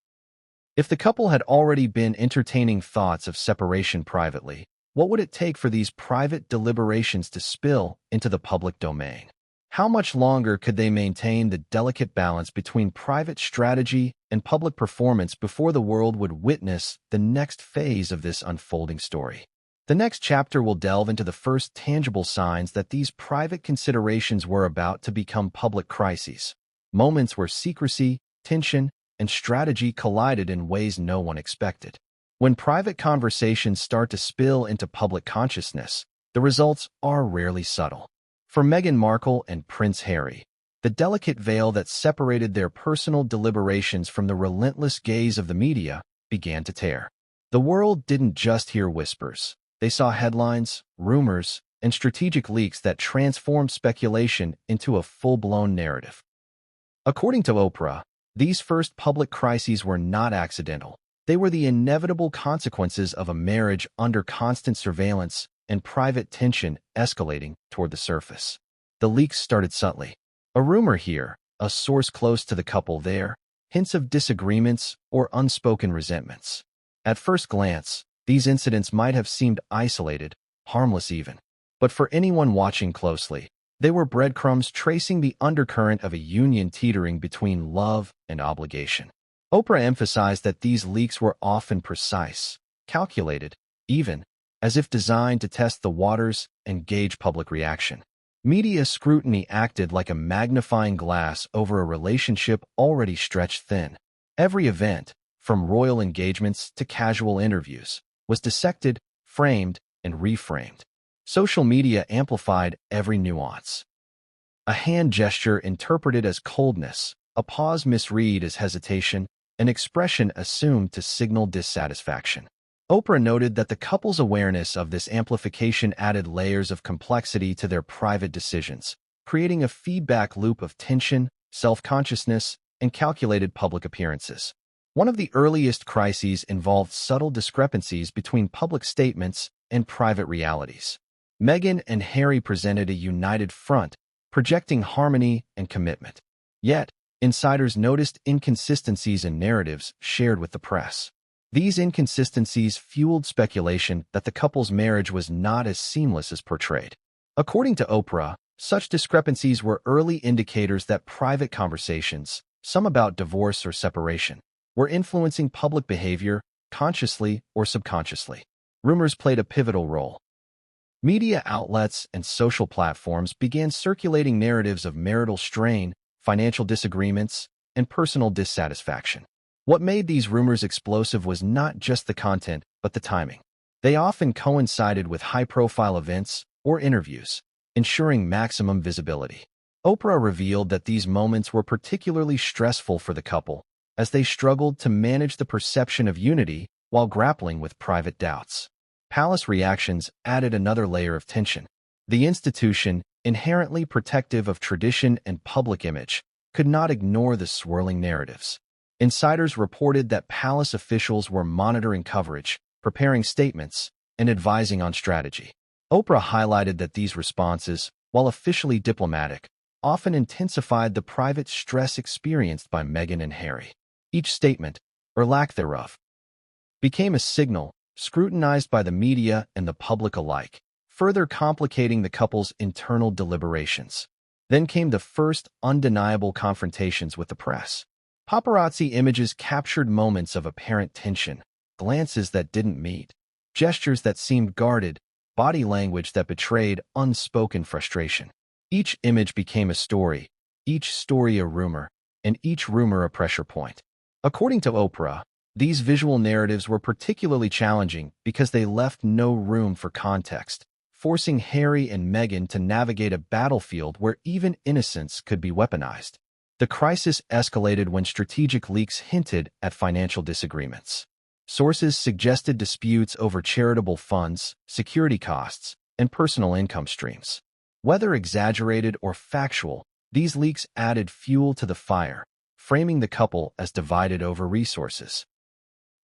If the couple had already been entertaining thoughts of separation privately, what would it take for these private deliberations to spill into the public domain? How much longer could they maintain the delicate balance between private strategy and public performance before the world would witness the next phase of this unfolding story? The next chapter will delve into the first tangible signs that these private considerations were about to become public crises, moments where secrecy, tension, and strategy collided in ways no one expected. When private conversations start to spill into public consciousness, the results are rarely subtle. For Meghan Markle and Prince Harry, the delicate veil that separated their personal deliberations from the relentless gaze of the media began to tear. The world didn't just hear whispers. They saw headlines, rumors, and strategic leaks that transformed speculation into a full-blown narrative. According to Oprah, these first public crises were not accidental. They were the inevitable consequences of a marriage under constant surveillance and private tension escalating toward the surface. The leaks started subtly. A rumor here, a source close to the couple there, hints of disagreements or unspoken resentments. At first glance, these incidents might have seemed isolated, harmless even. But for anyone watching closely, they were breadcrumbs tracing the undercurrent of a union teetering between love and obligation. Oprah emphasized that these leaks were often precise, calculated, even, as if designed to test the waters and gauge public reaction. Media scrutiny acted like a magnifying glass over a relationship already stretched thin. Every event, from royal engagements to casual interviews, was dissected, framed, and reframed. Social media amplified every nuance. A hand gesture interpreted as coldness, a pause misread as hesitation, an expression assumed to signal dissatisfaction. Oprah noted that the couple's awareness of this amplification added layers of complexity to their private decisions, creating a feedback loop of tension, self-consciousness, and calculated public appearances. One of the earliest crises involved subtle discrepancies between public statements and private realities. Meghan and Harry presented a united front, projecting harmony and commitment. Yet, insiders noticed inconsistencies in narratives shared with the press. These inconsistencies fueled speculation that the couple's marriage was not as seamless as portrayed. According to Oprah, such discrepancies were early indicators that private conversations, some about divorce or separation, were influencing public behavior, consciously or subconsciously. Rumors played a pivotal role. Media outlets and social platforms began circulating narratives of marital strain, financial disagreements, and personal dissatisfaction. What made these rumors explosive was not just the content, but the timing. They often coincided with high-profile events or interviews, ensuring maximum visibility. Oprah revealed that these moments were particularly stressful for the couple, as they struggled to manage the perception of unity while grappling with private doubts. Palace reactions added another layer of tension. The institution, inherently protective of tradition and public image, could not ignore the swirling narratives. Insiders reported that palace officials were monitoring coverage, preparing statements, and advising on strategy. Oprah highlighted that these responses, while officially diplomatic, often intensified the private stress experienced by Meghan and Harry. Each statement, or lack thereof, became a signal, scrutinized by the media and the public alike, further complicating the couple's internal deliberations. Then came the first undeniable confrontations with the press. Paparazzi images captured moments of apparent tension, glances that didn't meet, gestures that seemed guarded, body language that betrayed unspoken frustration. Each image became a story, each story a rumor, and each rumor a pressure point. According to Oprah, these visual narratives were particularly challenging because they left no room for context, forcing Harry and Meghan to navigate a battlefield where even innocence could be weaponized. The crisis escalated when strategic leaks hinted at financial disagreements. Sources suggested disputes over charitable funds, security costs, and personal income streams. Whether exaggerated or factual, these leaks added fuel to the fire, framing the couple as divided over resources.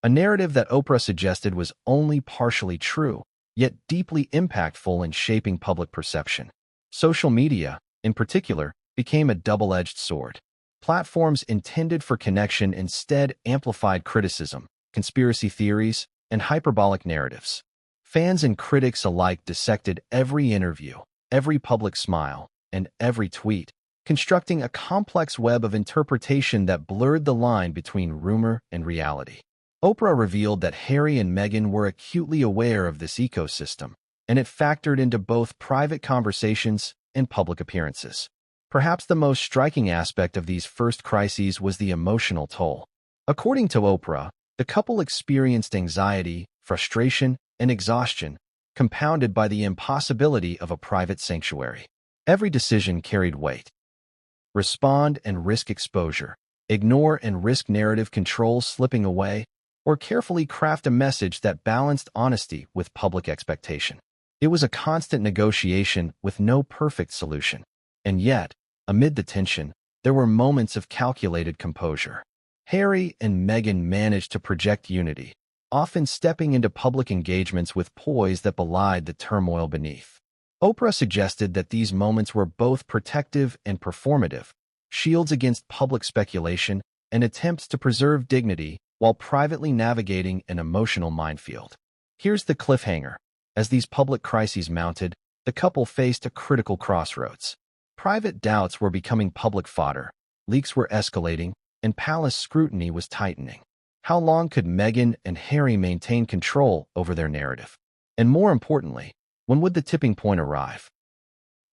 A narrative that Oprah suggested was only partially true, yet deeply impactful in shaping public perception. Social media, in particular, became a double-edged sword. Platforms intended for connection instead amplified criticism, conspiracy theories, and hyperbolic narratives. Fans and critics alike dissected every interview, every public smile, and every tweet, constructing a complex web of interpretation that blurred the line between rumor and reality. Oprah revealed that Harry and Meghan were acutely aware of this ecosystem, and it factored into both private conversations and public appearances. Perhaps the most striking aspect of these first crises was the emotional toll. According to Oprah, the couple experienced anxiety, frustration, and exhaustion, compounded by the impossibility of a private sanctuary. Every decision carried weight. Respond and risk exposure. Ignore and risk narrative control slipping away, or carefully craft a message that balanced honesty with public expectation. It was a constant negotiation with no perfect solution. And yet, amid the tension, there were moments of calculated composure. Harry and Meghan managed to project unity, often stepping into public engagements with poise that belied the turmoil beneath. Oprah suggested that these moments were both protective and performative, shields against public speculation and attempts to preserve dignity while privately navigating an emotional minefield. Here's the cliffhanger. As these public crises mounted, the couple faced a critical crossroads. Private doubts were becoming public fodder, leaks were escalating, and palace scrutiny was tightening. How long could Meghan and Harry maintain control over their narrative? And more importantly, when would the tipping point arrive?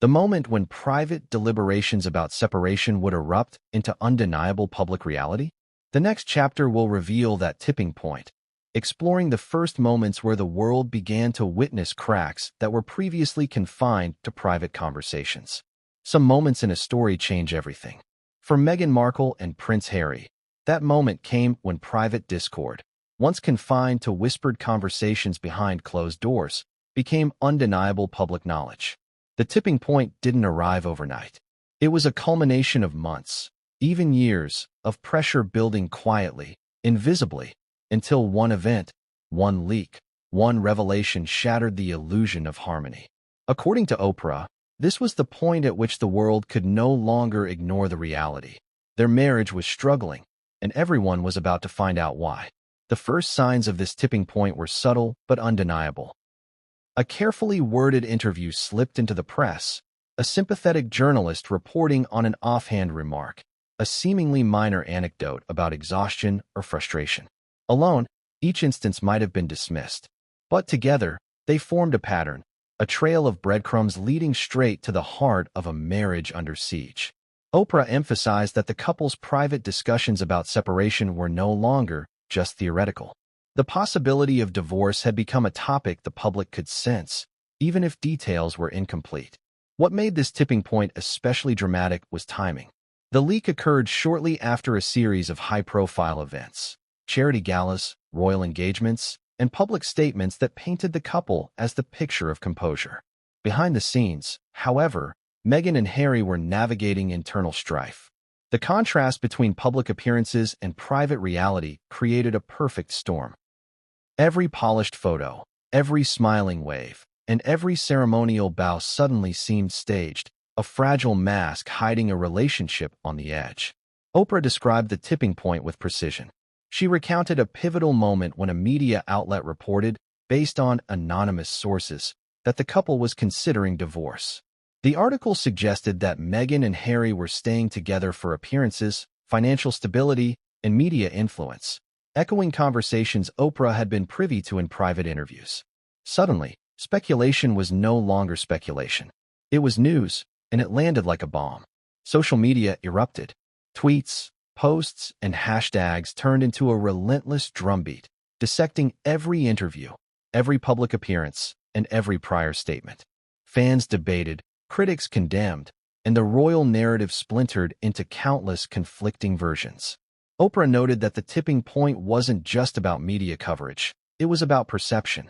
The moment when private deliberations about separation would erupt into undeniable public reality? The next chapter will reveal that tipping point, exploring the first moments where the world began to witness cracks that were previously confined to private conversations. Some moments in a story change everything. For Meghan Markle and Prince Harry, that moment came when private discord, once confined to whispered conversations behind closed doors, became undeniable public knowledge. The tipping point didn't arrive overnight. It was a culmination of months, even years, of pressure building quietly, invisibly, until one event, one leak, one revelation shattered the illusion of harmony. According to Oprah, this was the point at which the world could no longer ignore the reality. Their marriage was struggling, and everyone was about to find out why. The first signs of this tipping point were subtle but undeniable. A carefully worded interview slipped into the press, a sympathetic journalist reporting on an offhand remark, a seemingly minor anecdote about exhaustion or frustration. Alone, each instance might have been dismissed, but together, they formed a pattern, a trail of breadcrumbs leading straight to the heart of a marriage under siege. Oprah emphasized that the couple's private discussions about separation were no longer just theoretical. The possibility of divorce had become a topic the public could sense, even if details were incomplete. What made this tipping point especially dramatic was timing. The leak occurred shortly after a series of high-profile events, charity galas, royal engagements, and public statements that painted the couple as the picture of composure. Behind the scenes, however, Meghan and Harry were navigating internal strife. The contrast between public appearances and private reality created a perfect storm. Every polished photo, every smiling wave, and every ceremonial bow suddenly seemed staged, a fragile mask hiding a relationship on the edge. Oprah described the tipping point with precision. She recounted a pivotal moment when a media outlet reported, based on anonymous sources, that the couple was considering divorce. The article suggested that Meghan and Harry were staying together for appearances, financial stability, and media influence, echoing conversations Oprah had been privy to in private interviews. Suddenly, speculation was no longer speculation. It was news, and it landed like a bomb. Social media erupted. Tweets, posts, and hashtags turned into a relentless drumbeat, dissecting every interview, every public appearance, and every prior statement. Fans debated, critics condemned, and the royal narrative splintered into countless conflicting versions. Oprah noted that the tipping point wasn't just about media coverage, it was about perception.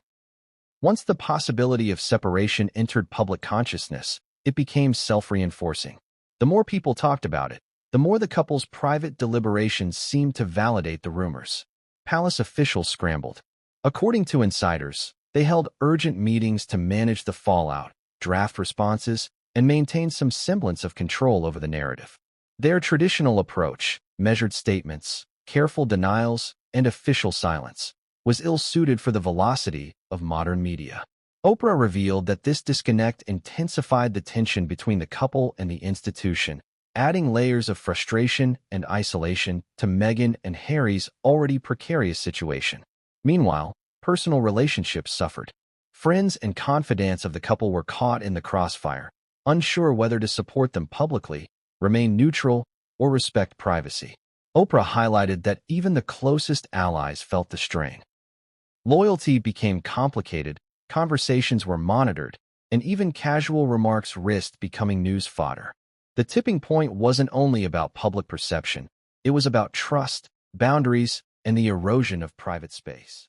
Once the possibility of separation entered public consciousness, it became self-reinforcing. The more people talked about it, the more the couple's private deliberations seemed to validate the rumors. Palace officials scrambled. According to insiders, they held urgent meetings to manage the fallout, draft responses, and maintain some semblance of control over the narrative. Their traditional approach, measured statements, careful denials, and official silence, was ill-suited for the velocity of modern media. Oprah revealed that this disconnect intensified the tension between the couple and the institution, adding layers of frustration and isolation to Meghan and Harry's already precarious situation. Meanwhile, personal relationships suffered. Friends and confidants of the couple were caught in the crossfire, unsure whether to support them publicly, remain neutral, or respect privacy. Oprah highlighted that even the closest allies felt the strain. Loyalty became complicated, conversations were monitored, and even casual remarks risked becoming news fodder. The tipping point wasn't only about public perception, it was about trust, boundaries, and the erosion of private space.